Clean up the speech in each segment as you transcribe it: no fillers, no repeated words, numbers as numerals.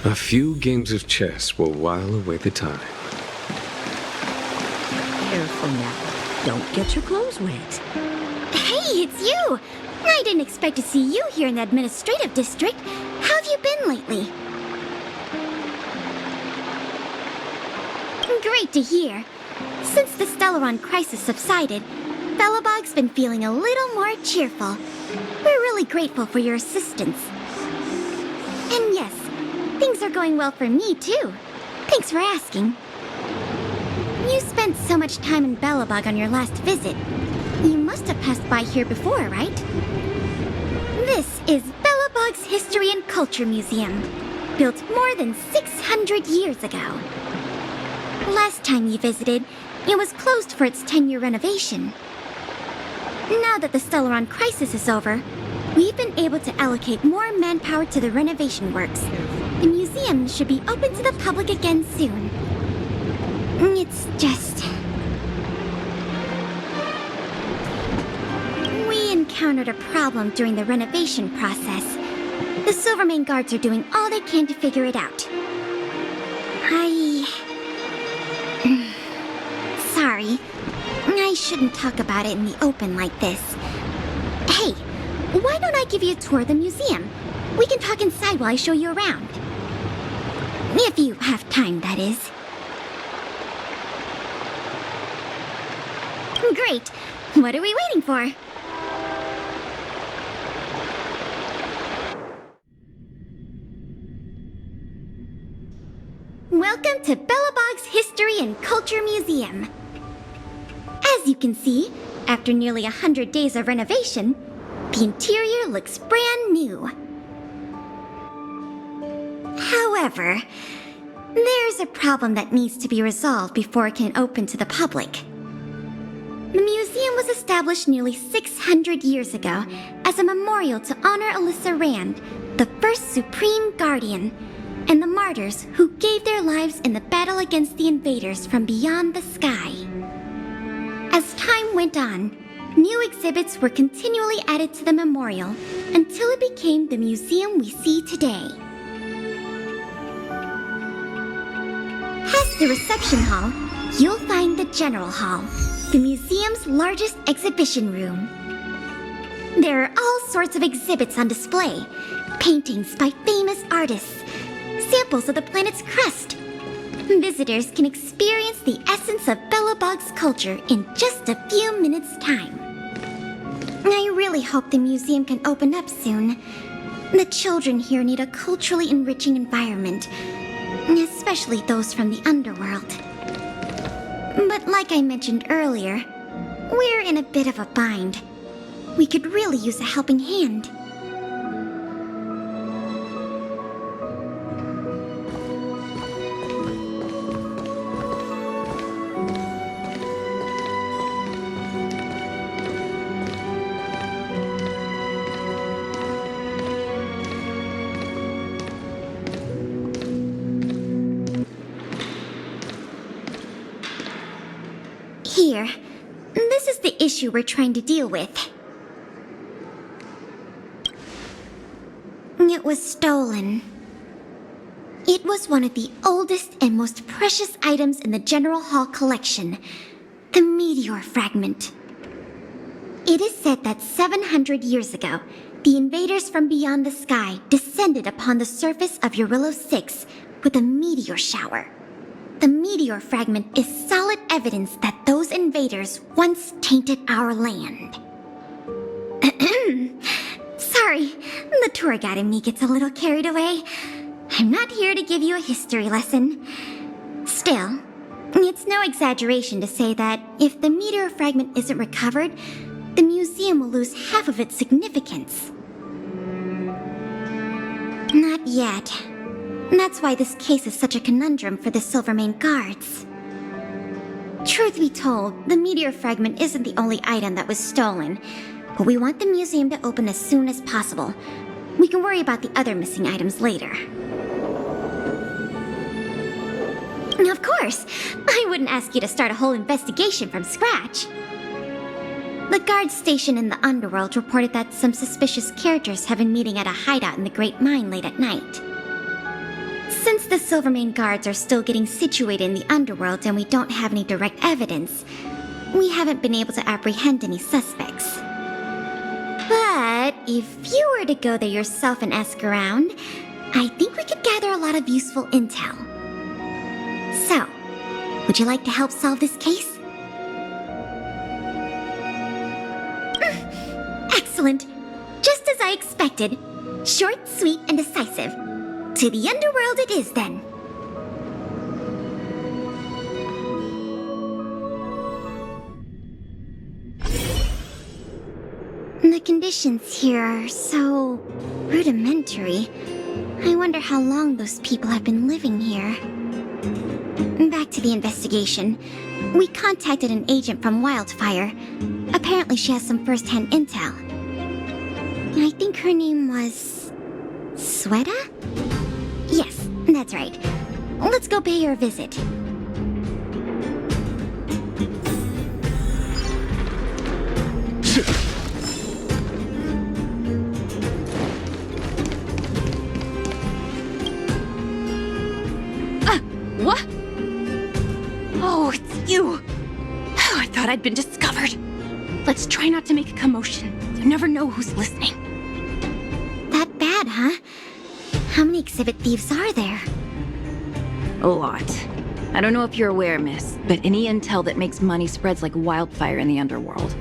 A few games of chess will while away the time. Careful now. Don't get your clothes wet. Hey, it's you! I didn't expect to see you here in the administrative district. How have you been lately? Great to hear. Since the Stellaron crisis subsided, Belobog's been feeling a little more cheerful. We're really grateful for your assistance. And yes, things are going well for me, too. Thanks for asking. You spent so much time in Belobog on your last visit. You must have passed by here before, right? This is Belobog's History and Culture Museum, built more than 600 years ago. Last time you visited, it was closed for its 10-year renovation. Now that the Stellaron crisis is over, we've been able to allocate more manpower to the renovation works. The museum should be open to the public again soon. It's just... we encountered a problem during the renovation process. The Silvermane guards are doing all they can to figure it out. Sorry. I shouldn't talk about it in the open like this. Hey, why don't I give you a tour of the museum? We can talk inside while I show you around. If you have time, that is. Great. What are we waiting for? Welcome to Belobog's History and Culture Museum. As you can see, after nearly 100 days of renovation, the interior looks brand new. However, there's a problem that needs to be resolved before it can open to the public. The museum was established nearly 600 years ago as a memorial to honor Alyssa Rand, the first Supreme Guardian, and the martyrs who gave their lives in the battle against the invaders from beyond the sky. As time went on, new exhibits were continually added to the memorial until it became the museum we see today. Past the reception hall, you'll find the General Hall, the museum's largest exhibition room. There are all sorts of exhibits on display, paintings by famous artists, samples of the planet's crust. Visitors can experience the essence of Belobog's culture in just a few minutes' time. I really hope the museum can open up soon. The children here need a culturally enriching environment, especially those from the underworld. But like I mentioned earlier, we're in a bit of a bind. We could really use a helping hand. Here, this is the issue we're trying to deal with. It was stolen. It was one of the oldest and most precious items in the General Hall collection, the meteor fragment. It is said that 700 years ago, the invaders from beyond the sky descended upon the surface of Eurillo 6 with a meteor shower. The meteor fragment is solid evidence that those invaders once tainted our land. Sorry, the tour guide in me gets a little carried away. I'm not here to give you a history lesson. Still, it's no exaggeration to say that if the meteor fragment isn't recovered, the museum will lose half of its significance. Not yet. That's why this case is such a conundrum for the Silvermane guards. Truth be told, the meteor fragment isn't the only item that was stolen, but we want the museum to open as soon as possible. We can worry about the other missing items later. Of course! I wouldn't ask you to start a whole investigation from scratch. The guard station in the underworld reported that some suspicious characters have been meeting at a hideout in the Great Mine late at night. Since the Silvermane guards are still getting situated in the underworld and we don't have any direct evidence, we haven't been able to apprehend any suspects. But if you were to go there yourself and ask around, I think we could gather a lot of useful intel. So, would you like to help solve this case? Excellent. Just as I expected. Short, sweet, and decisive. To the underworld it is, then. The conditions here are so rudimentary. I wonder how long those people have been living here. Back to the investigation. We contacted an agent from Wildfire. Apparently she has some first-hand intel. I think her name was... Sweta? Yes, that's right. Let's go pay her a visit. What? Oh, it's you! Oh, I thought I'd been discovered. Let's try not to make a commotion. You never know who's listening. That bad, huh? How many exhibit thieves are there? A lot. I don't know if you're aware, miss, but any intel that makes money spreads like wildfire in the underworld.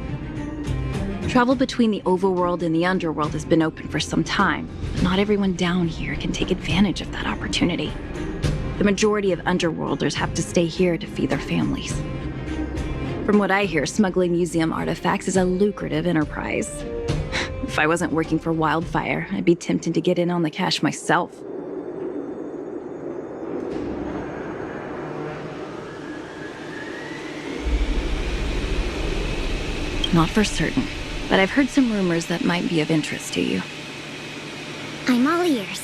Travel between the overworld and the underworld has been open for some time, but not everyone down here can take advantage of that opportunity. The majority of underworlders have to stay here to feed their families. From what I hear, smuggling museum artifacts is a lucrative enterprise. If I wasn't working for Wildfire, I'd be tempted to get in on the cash myself. Not for certain, but I've heard some rumors that might be of interest to you. I'm all ears.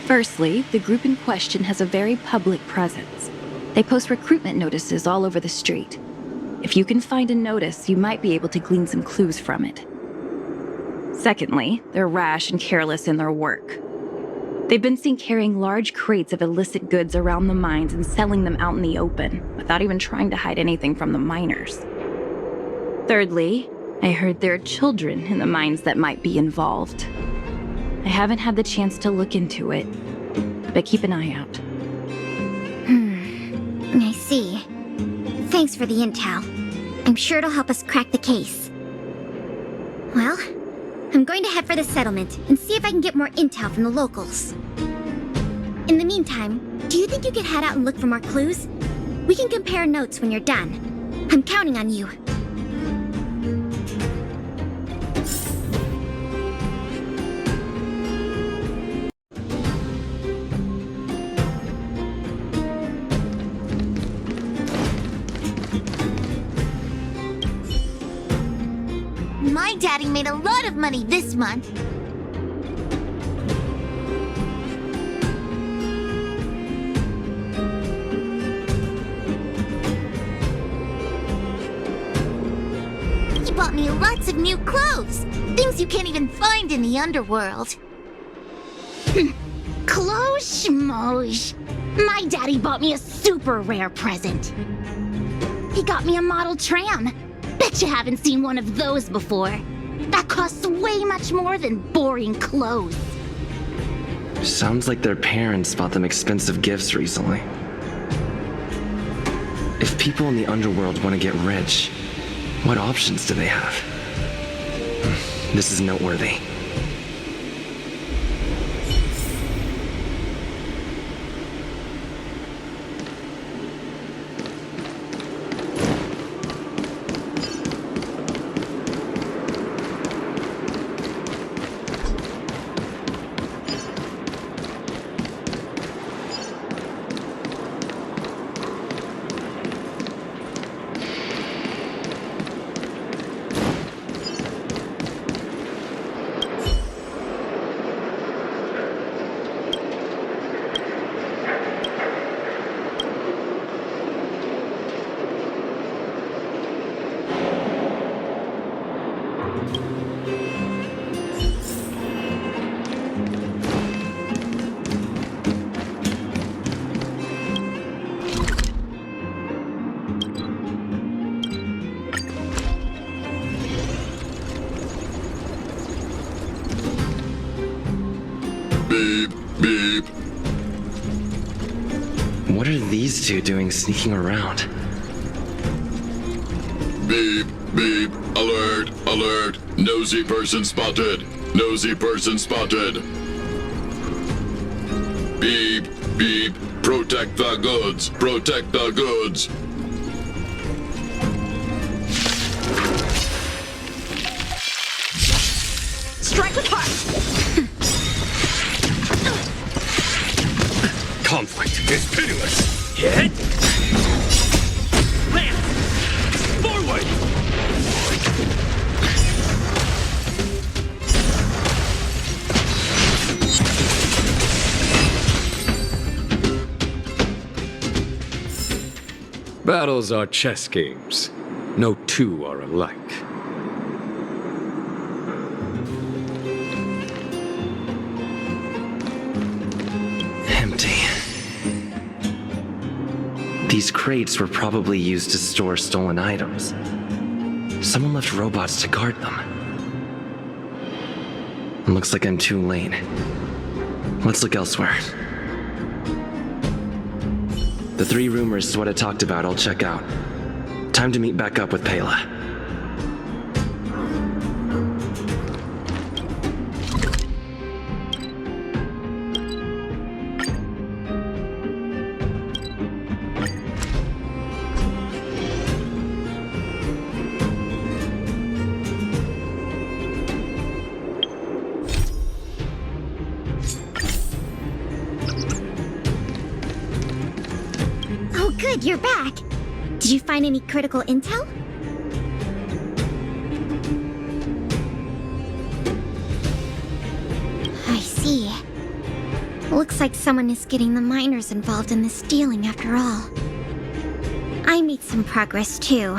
Firstly, the group in question has a very public presence. They post recruitment notices all over the street. If you can find a notice, you might be able to glean some clues from it. Secondly, they're rash and careless in their work. They've been seen carrying large crates of illicit goods around the mines and selling them out in the open, without even trying to hide anything from the miners. Thirdly, I heard there are children in the mines that might be involved. I haven't had the chance to look into it, but keep an eye out. I see. Thanks for the intel. I'm sure it'll help us crack the case. Well, I'm going to head for the settlement and see if I can get more intel from the locals. In the meantime, do you think you could head out and look for more clues? We can compare notes when you're done. I'm counting on you. My daddy made a lot of money this month. He bought me lots of new clothes. Things you can't even find in the underworld. Clothes schmoes. My daddy bought me a super rare present. He got me a model tram. Bet you haven't seen one of those before. That costs way much more than boring clothes. Sounds like their parents bought them expensive gifts recently. If people in the underworld want to get rich, what options do they have? This is noteworthy. two doing sneaking around? Beep, beep, alert, alert. Nosy person spotted. Nosy person spotted. Beep, beep, protect the goods. Protect the goods. Strike with heart! Conflict is pitiless. Hit! Lance! Forward! Battles are chess games. No two are alike. Empty. These crates were probably used to store stolen items. Someone left robots to guard them. Looks like I'm too late. Let's look elsewhere. The 3 rumors is what I talked about. I'll check out. Time to meet back up with Pela. Oh, good, you're back. Did you find any critical intel? I see. Looks like someone is getting the miners involved in this stealing after all. I made some progress too.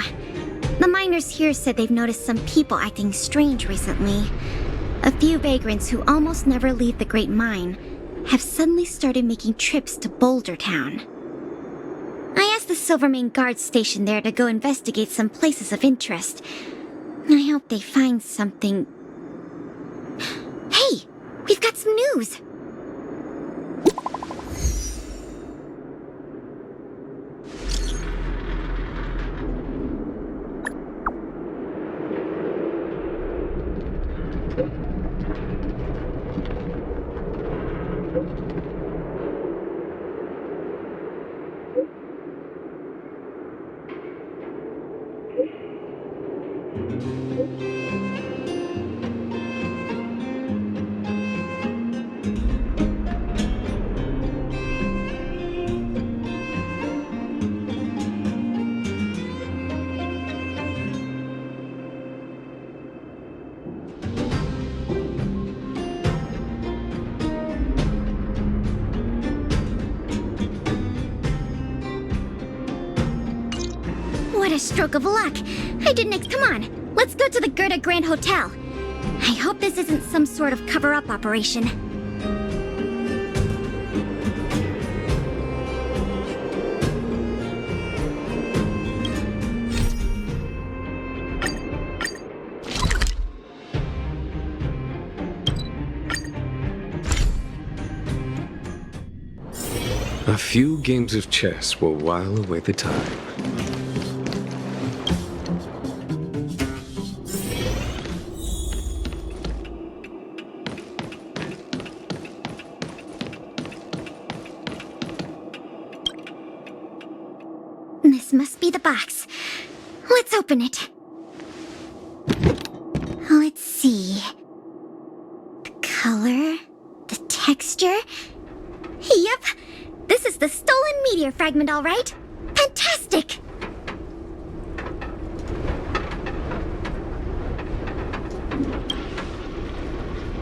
The miners here said they've noticed some people acting strange recently. A few vagrants who almost never leave the Great Mine have suddenly started making trips to Boulder Town. I asked the Silvermane guard station there to go investigate some places of interest. I hope they find something. Hey! We've got some news! What a stroke of luck! I didn't come on, let's go to the Gerda Grand Hotel. I hope this isn't some sort of cover-up operation. A few games of chess will while away the time. This must be the box. Let's open it. Let's see. The color, the texture. Yep, this is the stolen meteor fragment, all right. Fantastic!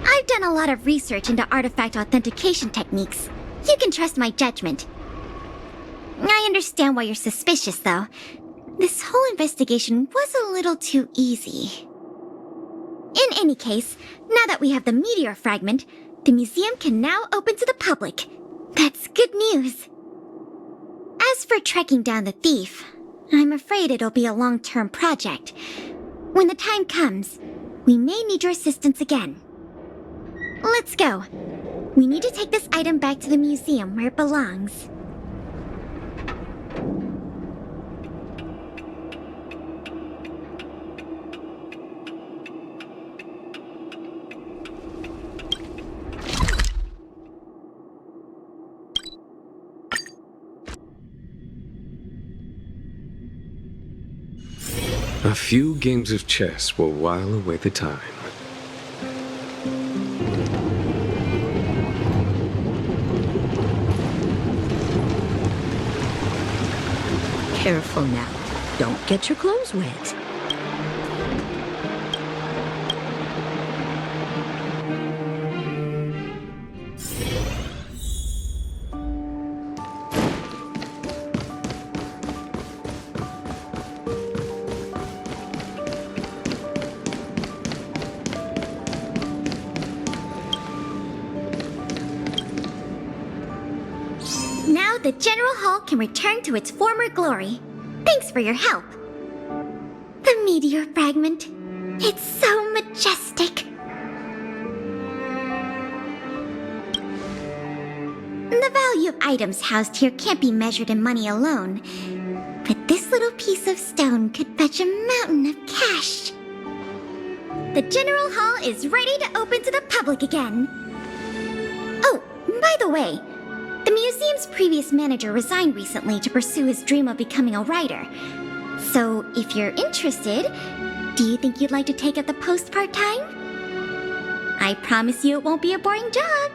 I've done a lot of research into artifact authentication techniques. You can trust my judgment. I understand why you're suspicious, though. This whole investigation was a little too easy. In any case, now that we have the meteor fragment, the museum can now open to the public. That's good news. As for tracking down the thief, I'm afraid it'll be a long-term project. When the time comes, we may need your assistance again. Let's go. We need to take this item back to the museum where it belongs. A few games of chess will while away the time. Careful now. Don't get your clothes wet. Now the General Hall can return to its former glory. Thanks for your help. The meteor fragment. It's so majestic. The value of items housed here can't be measured in money alone. But this little piece of stone could fetch a mountain of cash. The General Hall is ready to open to the public again. Oh, by the way, the museum's previous manager resigned recently to pursue his dream of becoming a writer. So, if you're interested, do you think you'd like to take up the post part-time? I promise you it won't be a boring job.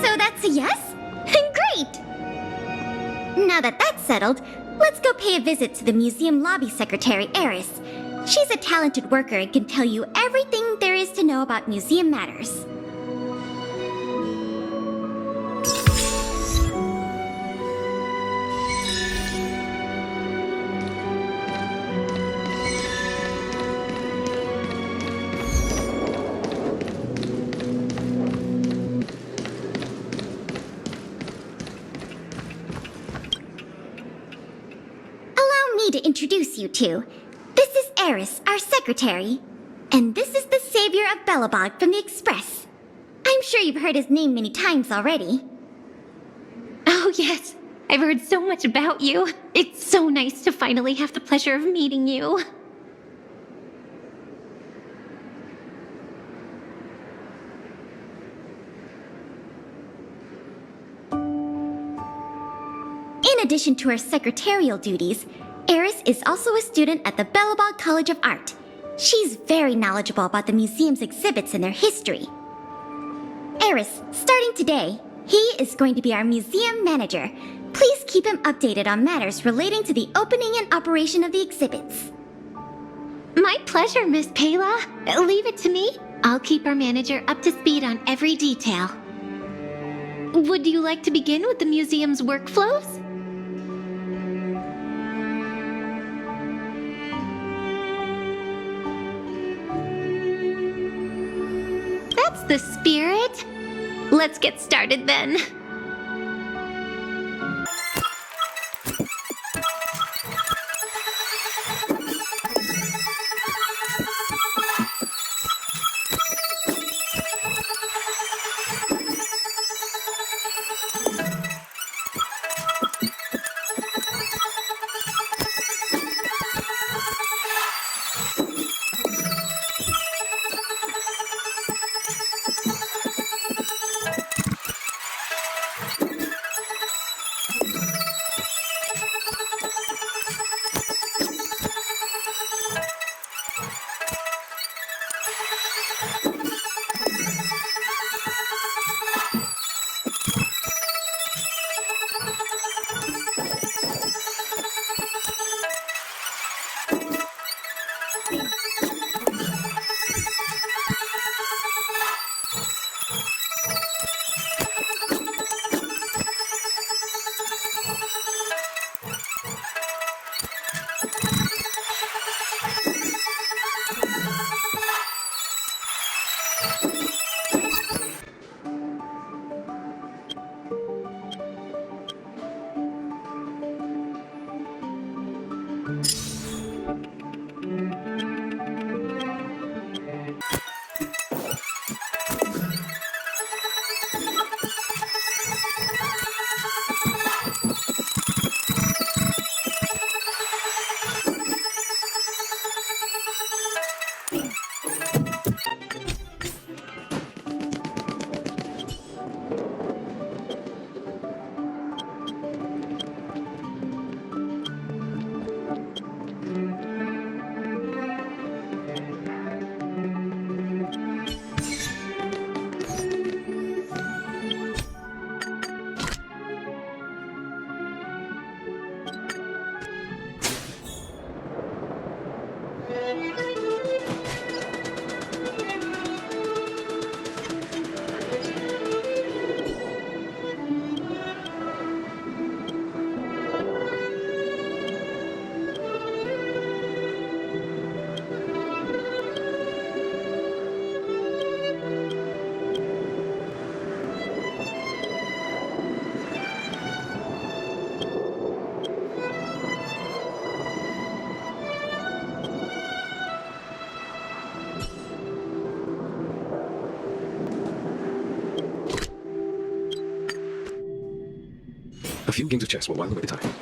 So that's a yes? Great! Now that that's settled, let's go pay a visit to the museum lobby secretary, Eris. She's a talented worker and can tell you everything there is to know about museum matters. To introduce you to. This is Eris, our secretary. And this is the savior of Belobog from the Express. I'm sure you've heard his name many times already. Oh, yes. I've heard so much about you. It's so nice to finally have the pleasure of meeting you. In addition to her secretarial duties, Eris is also a student at the Belobog College of Art. She's very knowledgeable about the museum's exhibits and their history. Eris, starting today, he is going to be our museum manager. Please keep him updated on matters relating to the opening and operation of the exhibits. My pleasure, Miss Payla. Leave it to me. I'll keep our manager up to speed on every detail. Would you like to begin with the museum's workflows? That's the spirit. Let's get started then. few games of chess will while away the time.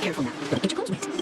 Careful now. Don't get your clothes wet.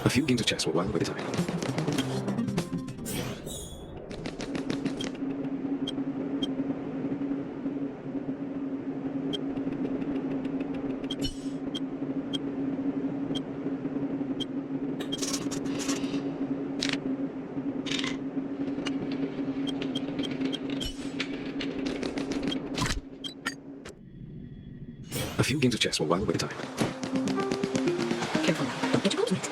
A few games of chess will while away the time. A few games of chess will while away the time. Careful now. Don't get your clothes wet.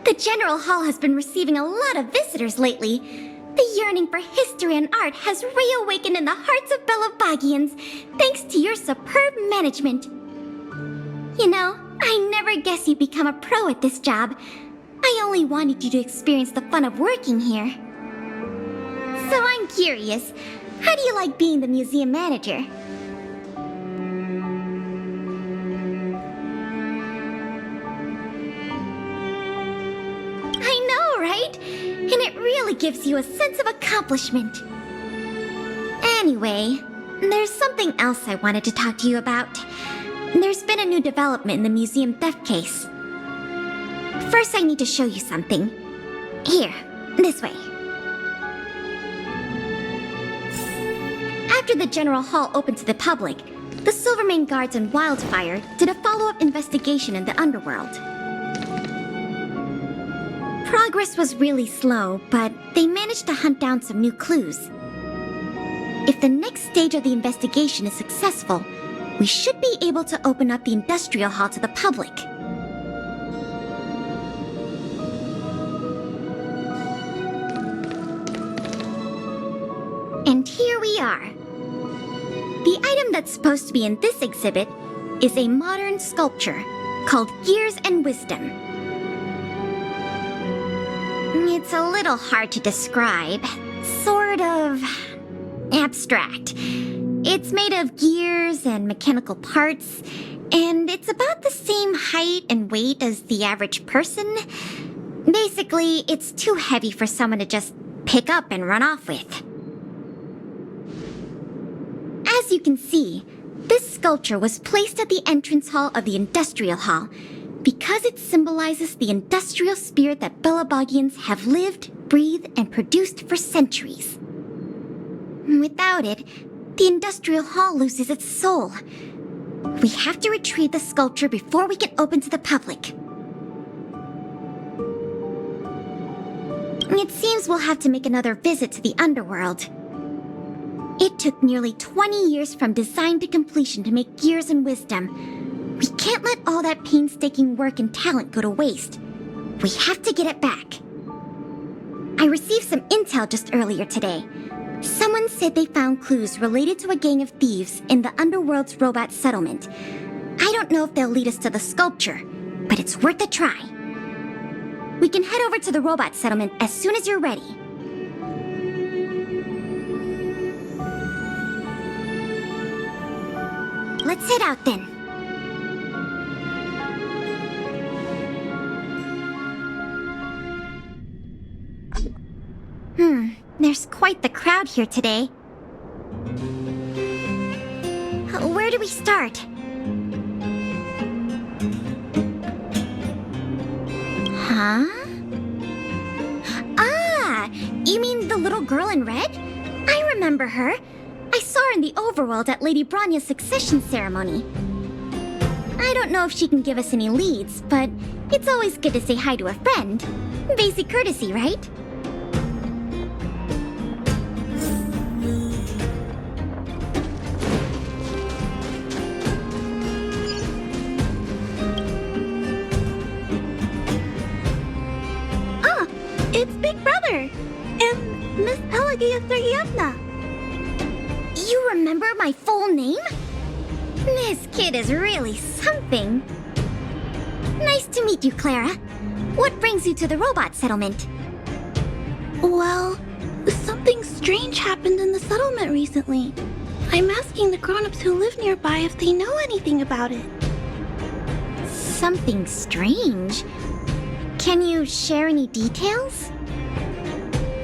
The General Hall has been receiving a lot of visitors lately. The yearning for history and art has reawakened in the hearts of Belabagians, thanks to your superb management. You know, I never guessed you'd become a pro at this job. I only wanted you to experience the fun of working here. So I'm curious, how do you like being the museum manager? I know, right? And it really gives you a sense of accomplishment. Anyway, there's something else I wanted to talk to you about. There's been a new development in the museum theft case. First, I need to show you something. Here, this way. After the General Hall opened to the public, the Silvermane Guards and Wildfire did a follow-up investigation in the underworld. Progress was really slow, but they managed to hunt down some new clues. If the next stage of the investigation is successful, we should be able to open up the Industrial Hall to the public. And here we are. The item that's supposed to be in this exhibit is a modern sculpture called Gears and Wisdom. It's a little hard to describe. Sort of abstract. It's made of gears and mechanical parts, and it's about the same height and weight as the average person. Basically, it's too heavy for someone to just pick up and run off with. As you can see, this sculpture was placed at the entrance hall of the Industrial Hall because it symbolizes the industrial spirit that Belabagians have lived, breathed, and produced for centuries. Without it, the Industrial Hall loses its soul. We have to retrieve the sculpture before we can open to the public. It seems we'll have to make another visit to the underworld. It took nearly 20 years from design to completion to make Gears and Wisdom. We can't let all that painstaking work and talent go to waste. We have to get it back. I received some intel just earlier today. Someone said they found clues related to a gang of thieves in the underworld's robot settlement. I don't know if they'll lead us to the sculpture, but it's worth a try. We can head over to the robot settlement as soon as you're ready. Let's head out then. quite the crowd here today. Where do we start? Huh? Ah! You mean the little girl in red? I remember her. I saw her in the overworld at Lady Branya's succession ceremony. I don't know if she can give us any leads, but it's always good to say hi to a friend. Basic courtesy, right? Ah, it's Big Brother and Miss Pelagia Sergeyevna. You remember my full name? This kid is really something. Nice to meet you, Clara. What brings you to the robot settlement? Well, something strange happened in the settlement recently. I'm asking the grown-ups who live nearby if they know anything about it. Something strange? Can you share any details?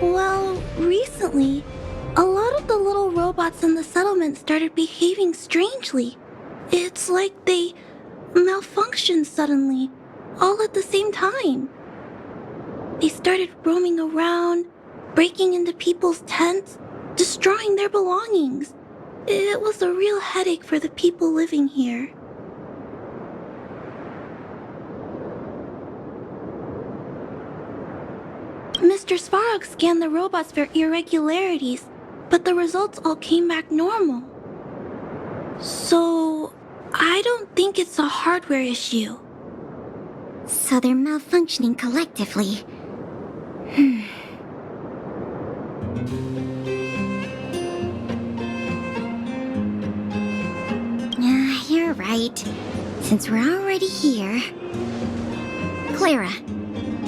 Well, recently, a lot of the little robots in the settlement started behaving strangely. It's like they malfunctioned suddenly, all at the same time. They started roaming around, breaking into people's tents, destroying their belongings. It was a real headache for the people living here. Mr. Svarog scanned the robots for irregularities, but the results all came back normal. So, I don't think it's a hardware issue. So they're malfunctioning collectively. You're right. Since we're already here... Clara,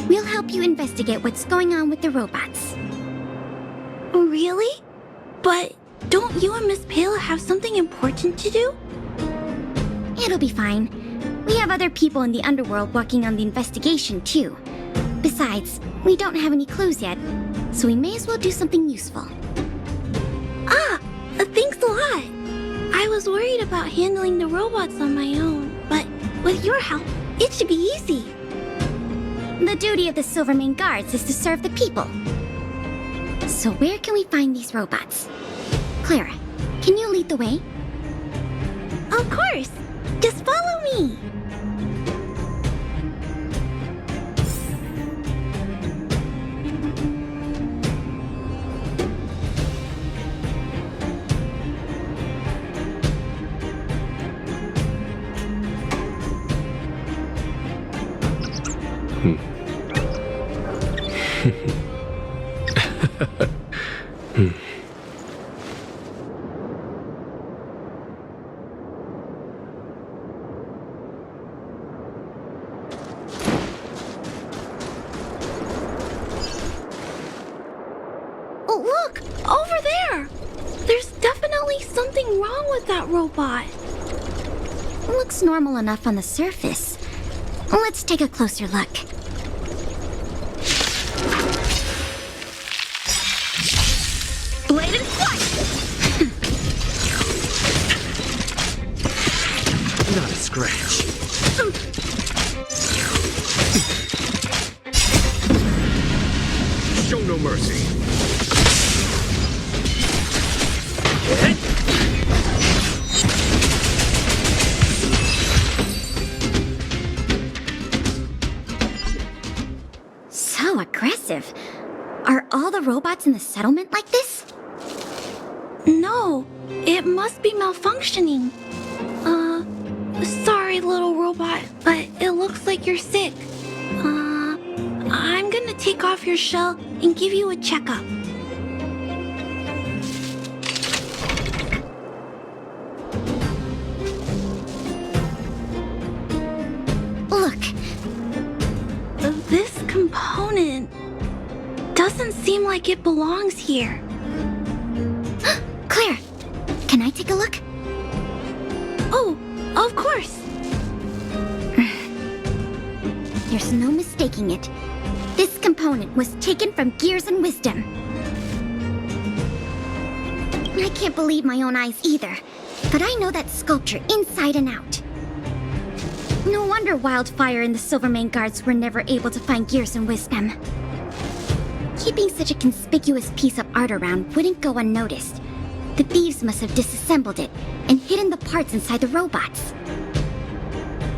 we'll help you investigate what's going on with the robots. Really? But don't you and Miss Pela have something important to do? It'll be fine. We have other people in the underworld working on the investigation, too. Besides, we don't have any clues yet, so we may as well do something useful. Ah, thanks a lot. I was worried about handling the robots on my own, but with your help, it should be easy. The duty of the Silvermane Guards is to serve the people. So where can we find these robots? Clara, can you lead the way? Of course. Just follow me. Oh, look! Over there! There's definitely something wrong with that robot. Looks normal enough on the surface. Let's take a closer look. Blade and flight! Not a scratch. Show no mercy. So aggressive. Are all the robots in the settlement like this? No, it must be malfunctioning. Sorry, little robot, but it looks like you're sick. I'm gonna take off your shell and give you a checkup. Look, This component doesn't seem like it belongs here. Claire, can I take a look? Oh, of course. There's no mistaking it. This component was taken from Gears and Wisdom. I can't believe my own eyes either, but I know that sculpture inside and out. No wonder Wildfire and the Silvermane guards were never able to find Gears and Wisdom. Keeping such a conspicuous piece of art around wouldn't go unnoticed. The thieves must have disassembled it and hidden the parts inside the robots.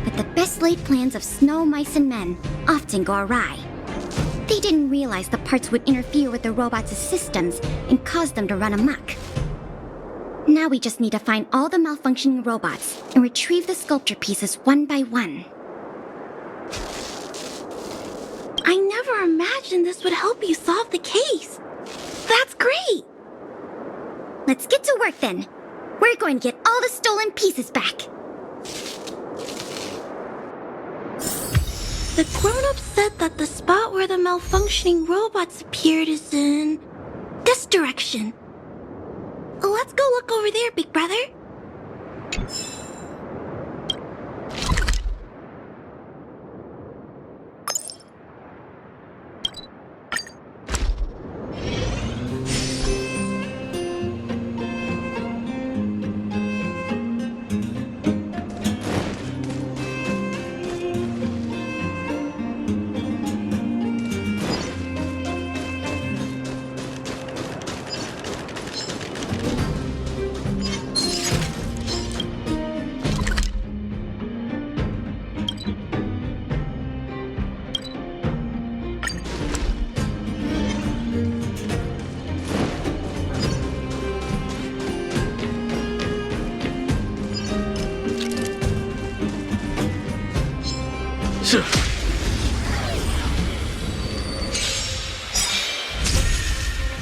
But the best laid plans of snow, mice, and men often go awry. They didn't realize the parts would interfere with the robots' systems and cause them to run amok. Now we just need to find all the malfunctioning robots and retrieve the sculpture pieces one by one. I never imagined this would help you solve the case. That's great! Let's get to work then. We're going to get all the stolen pieces back. The grown-ups said that the spot where the malfunctioning robots appeared is in this direction. Let's go look over there, big brother.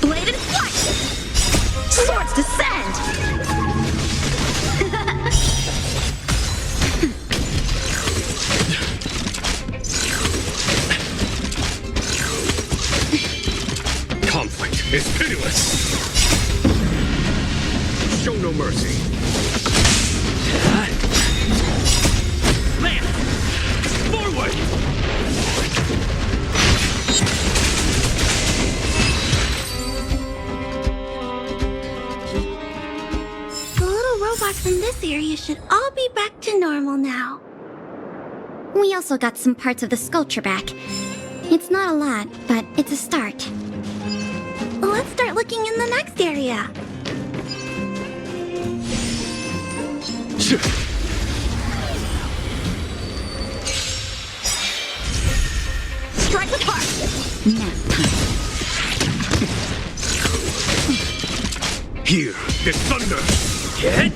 Blade and flight! Swords descend! Conflict is pitiless. Show no mercy. Man! Forward! The little robots in this area should all be back to normal now. We also got some parts of the sculpture back. It's not a lot, but it's a start. Let's start looking in the next area. Strike with heart! Here, the thunder. Get!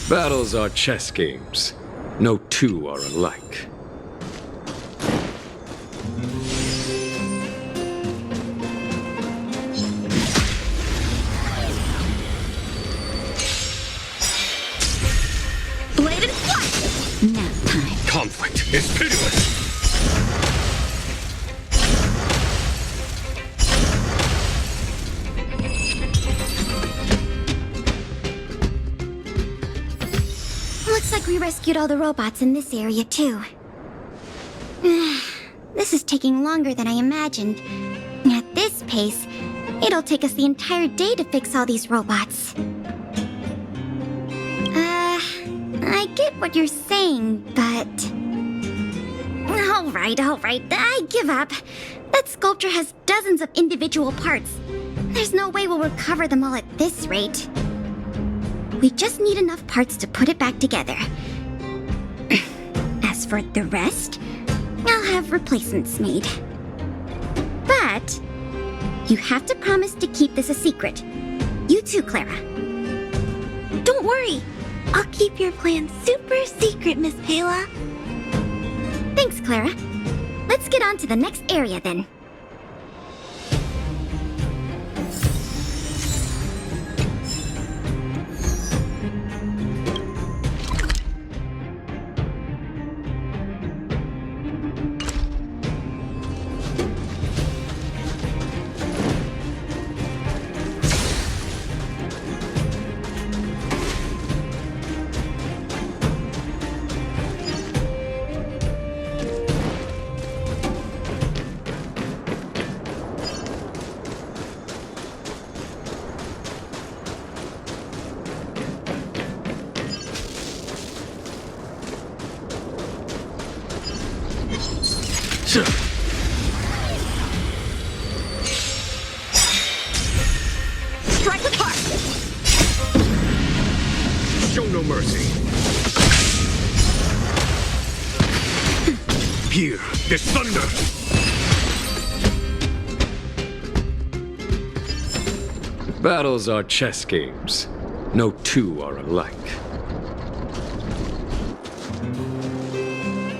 Battles are chess games. No two are alike. Blade and flight! Nap time. Conflict is pitiless. Looks like we rescued all the robots in this area, too. This is taking longer than I imagined. At this pace, it'll take us the entire day to fix all these robots. I get what you're saying, but... Alright, I give up. That sculpture has dozens of individual parts. There's no way we'll recover them all at this rate. We just need enough parts to put it back together. As for the rest, I'll have replacements made. But you have to promise to keep this a secret. You too, Clara. Don't worry. I'll keep your plan super secret, Miss Pela. Thanks, Clara. Let's get on to the next area then. Strike with heart! Show no mercy. Here, this thunder. Battles are chess games. No two are alike.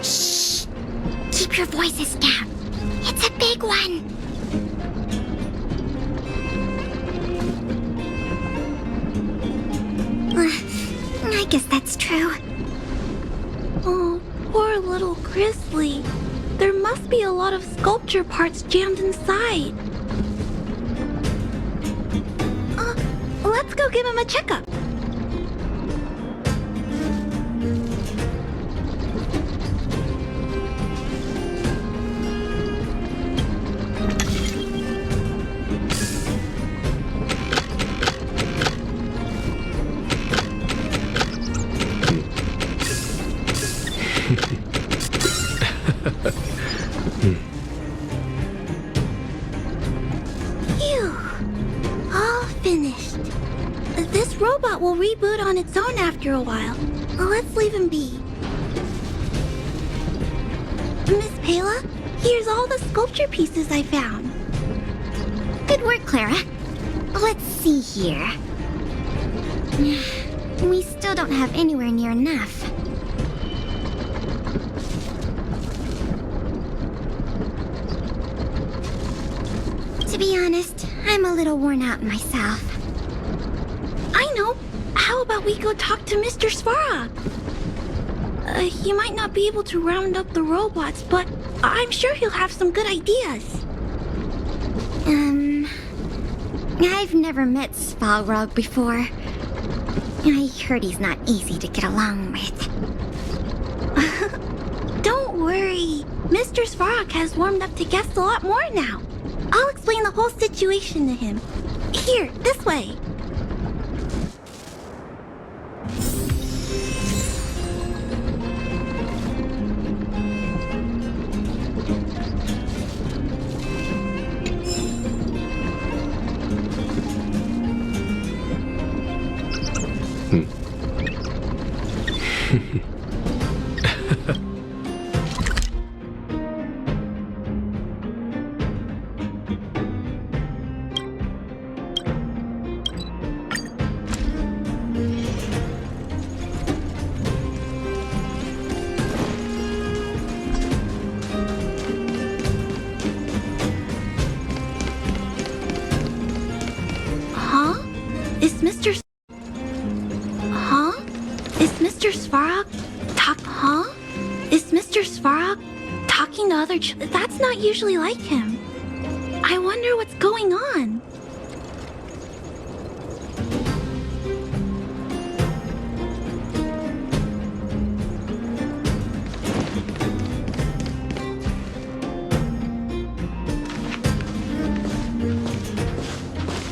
Shh! Keep your voices down. It's a big one. I guess that's true. Oh, poor little Grizzly. There must be a lot of sculpture parts jammed inside. Let's go give him a checkup. Phew. All finished. This robot will reboot on its own after a while. Let's leave him be. Miss Pela, here's all the sculpture pieces I found. Good work, Clara. Let's see here. We still don't have anywhere near enough. To be honest, I'm a little worn out myself. I know. How about we go talk to Mr. Svarog? He might not be able to round up the robots, but I'm sure he'll have some good ideas. I've never met Svarog before. I heard he's not easy to get along with. Don't worry. Mr. Svarog has warmed up to guests a lot more now. I'll explain the whole situation to him. Here, this way. Talking to other that's not usually like him. I wonder what's going on.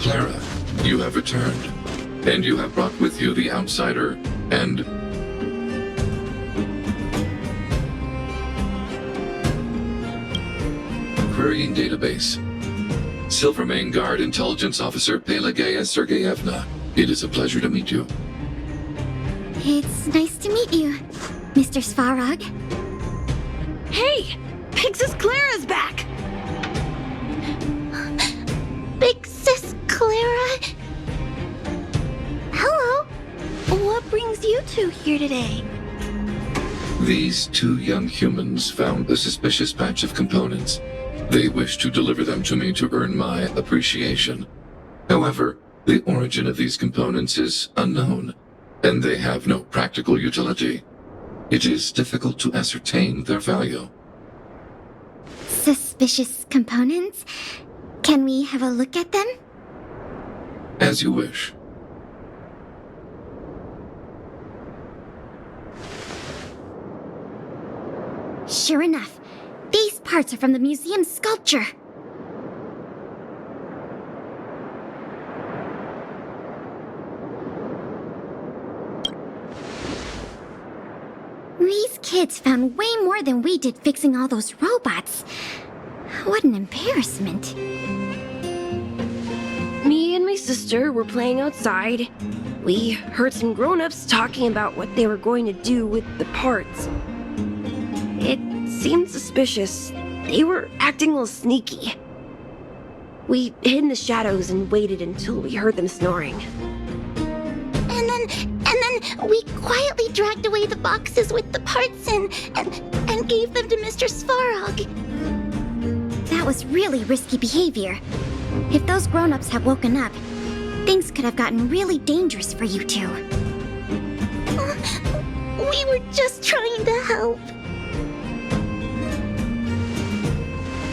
Clara, you have returned. And you have brought with you the outsider and... Querying database. Silvermane Guard Intelligence Officer Pelageya Sergeyevna. It is a pleasure to meet you. It's nice to meet you, Mr. Svarog. Hey! Big Sis Clara's back! Big Sis Clara? Hello! What brings you two here today? These two young humans found a suspicious patch of components. They wish to deliver them to me to earn my appreciation. However, the origin of these components is unknown, and they have no practical utility. It is difficult to ascertain their value. Suspicious components? Can we have a look at them? As you wish. Sure enough, these parts are from the museum's sculpture. These kids found way more than we did fixing all those robots. What an embarrassment. Me and my sister were playing outside. We heard some grown-ups talking about what they were going to do with the parts. It seemed suspicious. They were acting a little sneaky. We hid in the shadows and waited until we heard them snoring. And then we quietly dragged away the boxes with the parts and gave them to Mr. Svarog. That was really risky behavior. If those grown-ups had woken up, things could have gotten really dangerous for you two. We were just trying to help.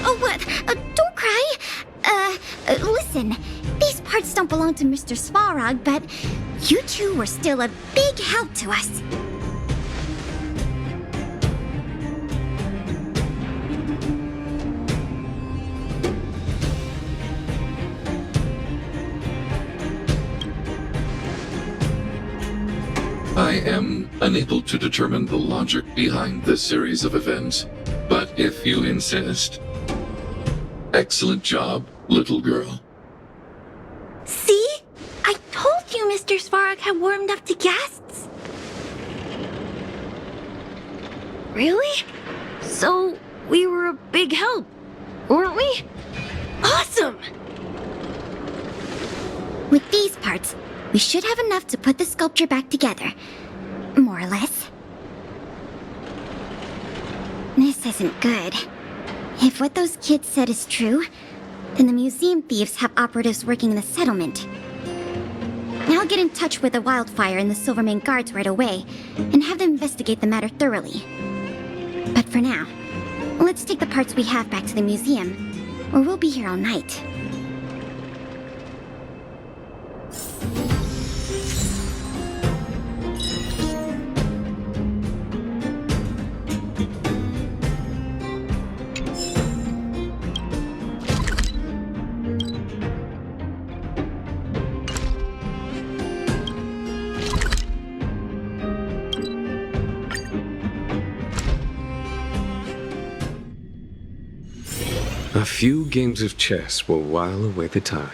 Oh, what? Don't cry. Listen. These parts don't belong to Mr. Svarog, but you two were still a big help to us. I am unable to determine the logic behind this series of events, but if you insist. Excellent job, little girl. See? I told you Mr. Svarog had warmed up to guests. Really? So, we were a big help, weren't we? Awesome! With these parts, we should have enough to put the sculpture back together. More or less. This isn't good. If what those kids said is true, then the museum thieves have operatives working in the settlement. I'll get in touch with the Wildfire and the Silvermane guards right away, and have them investigate the matter thoroughly. But for now, let's take the parts we have back to the museum, or we'll be here all night. A few games of chess will while away the time.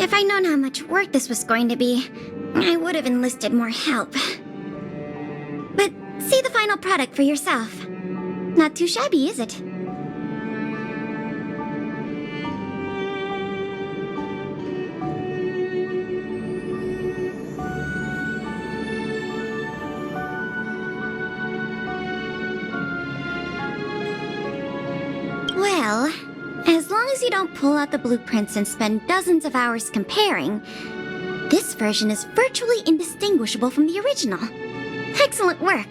If I'd known how much work this was going to be, I would have enlisted more help. But see the final product for yourself. Not too shabby, is it? Well, as long as you don't pull out the blueprints and spend dozens of hours comparing, this version is virtually indistinguishable from the original. Excellent work!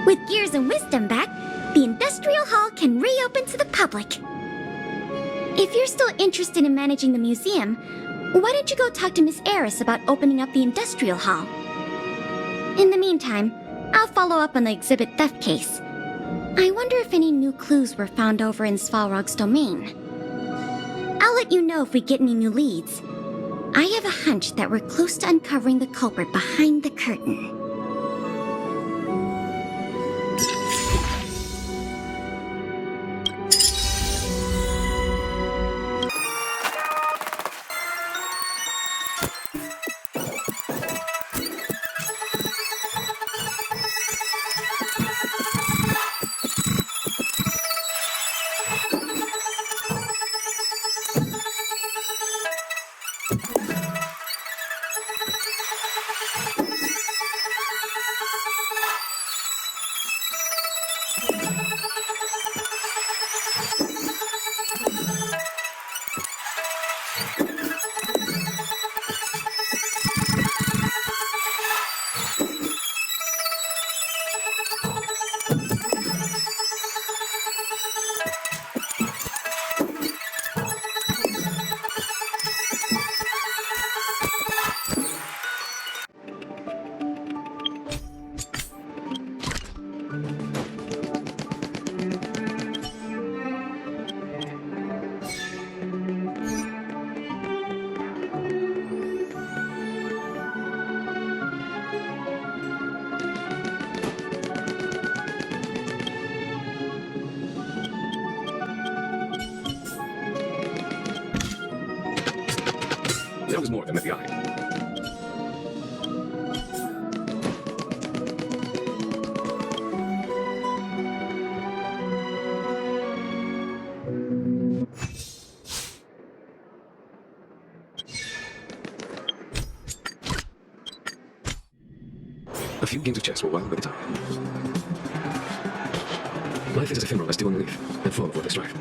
With Gears and Wisdom back, the Industrial Hall can reopen to the public. If you're still interested in managing the museum, why don't you go talk to Miss Eris about opening up the Industrial Hall? In the meantime, I'll follow up on the exhibit theft case. I wonder if any new clues were found over in Svalrog's domain. I'll let you know if we get any new leads. I have a hunch that we're close to uncovering the culprit behind the curtain. more than met the eye. A few games of chess were wild by the time. Life is as ephemeral as dew on the leaf, and full of what they strive.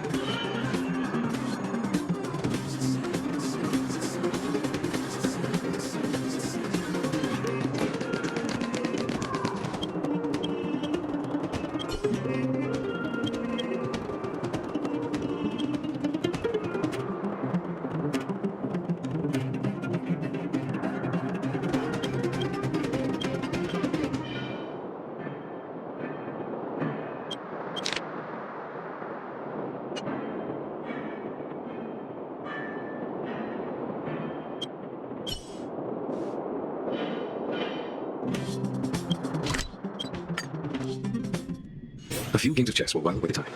A few games of chess were wild by the time.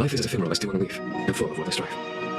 Life is as ephemeral as dew on a leaf, and full of what they strive.